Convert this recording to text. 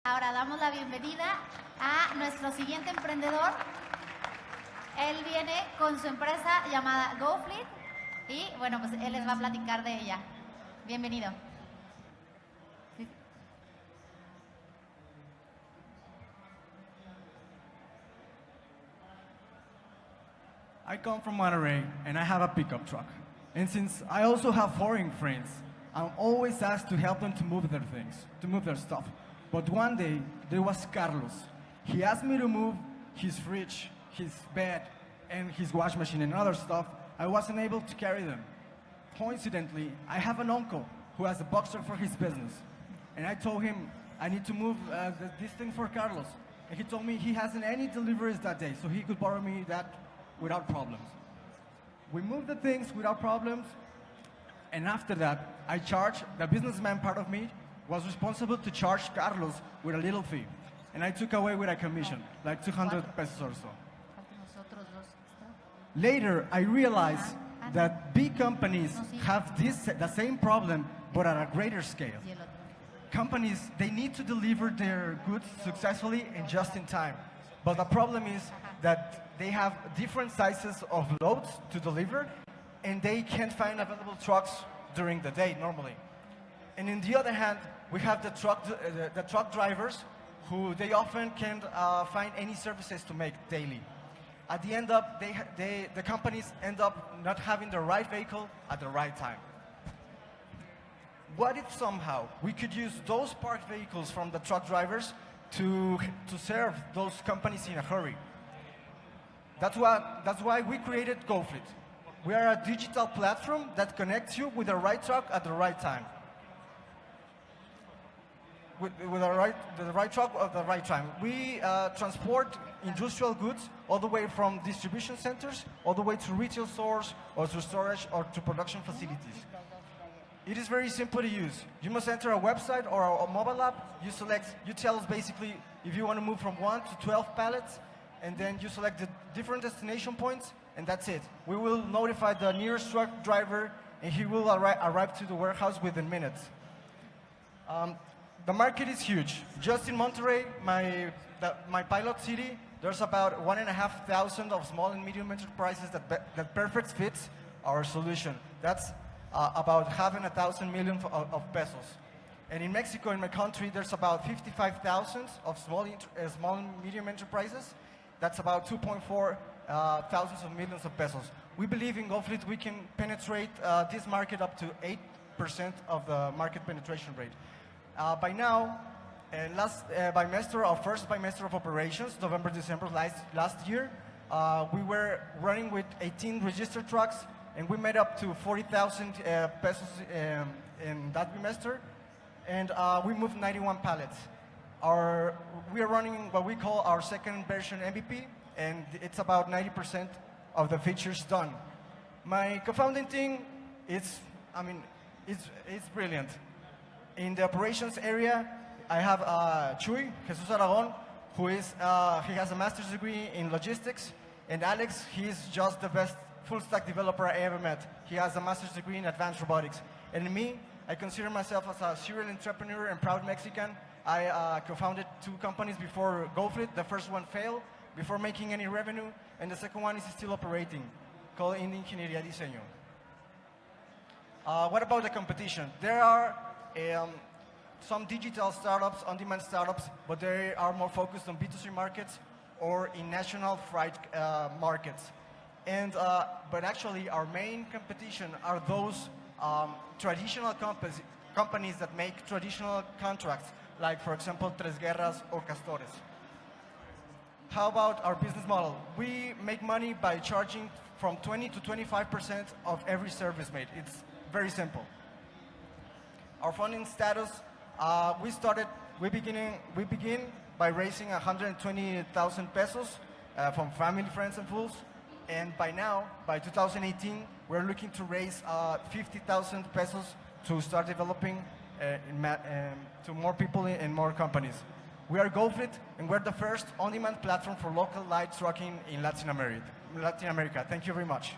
Ahora damos la bienvenida a nuestro siguiente emprendedor. Él viene con su empresa llamada GoFlit y bueno, pues él les va a platicar de ella. Bienvenido. I come from Monterey and I have a pickup truck. And since I also have foreign friends, I'm always asked to help them to move their things, to move their stuff. But one day, there was Carlos. He asked me to move his fridge, his bed, and his wash machine and other stuff. I wasn't able to carry them. Coincidentally, I have an uncle who has a box truck for his business. And I told him, I need to move this thing for Carlos. And he told me he hasn't any deliveries that day, so he could borrow me that without problems. We moved the things without problems, and after that, I charged, the businessman part of me was responsible to charge Carlos with a little fee. And I took away with a commission, like 200 pesos or so. Later, I realized that big companies have the same problem, but at a greater scale. Companies, they need to deliver their goods successfully and just in time. But the problem is that they have different sizes of loads to deliver, and they can't find available trucks during the day normally. And on the other hand, we have the truck drivers who they often can't find any services to make daily. At the end up, the companies end up not having the right vehicle at the right time. What if somehow we could use those parked vehicles from the truck drivers to serve those companies in a hurry? That's why we created GoFlit. We are a digital platform that connects you with the right truck at the right time. With the right truck at the right time. We transport industrial goods all the way from distribution centers, all the way to retail stores, or to storage, or to production facilities. It is very simple to use. You must enter a website or a mobile app. You tell us basically if you want to move from 1 to 12 pallets, and then you select the different destination points, and that's it. We will notify the nearest truck driver, and he will arrive to the warehouse within minutes. The market is huge. Just in Monterey, my pilot city, there's about 1,500 of small and medium enterprises that perfect fits our solution. That's about half a thousand million of pesos. And in Mexico, in my country, there's about 55,000 of small and medium enterprises. That's about 2.4 thousands of millions of pesos. We believe in GoFlit we can penetrate this market up to 8% of the market penetration rate. By now, our first bimester of operations, November, December last year, we were running with 18 registered trucks, and we made up to 40,000 pesos in that bimester, and we moved 91 pallets. We are running what we call our second version MVP, and it's about 90% of the features done. My co-founding team, it's brilliant. In the operations area, I have Chuy, Jesus Aragon, he has a master's degree in logistics, and Alex, he's just the best full-stack developer I ever met. He has a master's degree in advanced robotics. And me, I consider myself as a serial entrepreneur and proud Mexican. I co-founded 2 companies before GoFlit. The first one failed before making any revenue, and the second one is still operating, called India Ingeniería Diseño. What about the competition? There are some digital startups, on-demand startups, but they are more focused on B2C markets or in national freight markets. But actually, our main competition are those traditional companies that make traditional contracts, like, for example, Tres Guerras or Castores. How about our business model? We make money by charging from 20 to 25% of every service made. It's very simple. Our funding status, we begin by raising 120,000 pesos from family, friends, and fools. And by now, by 2018, we're looking to raise 50,000 pesos to start developing to more people and more companies. We are GoFlit, and we're the first on-demand platform for local light trucking in Latin America. Thank you very much.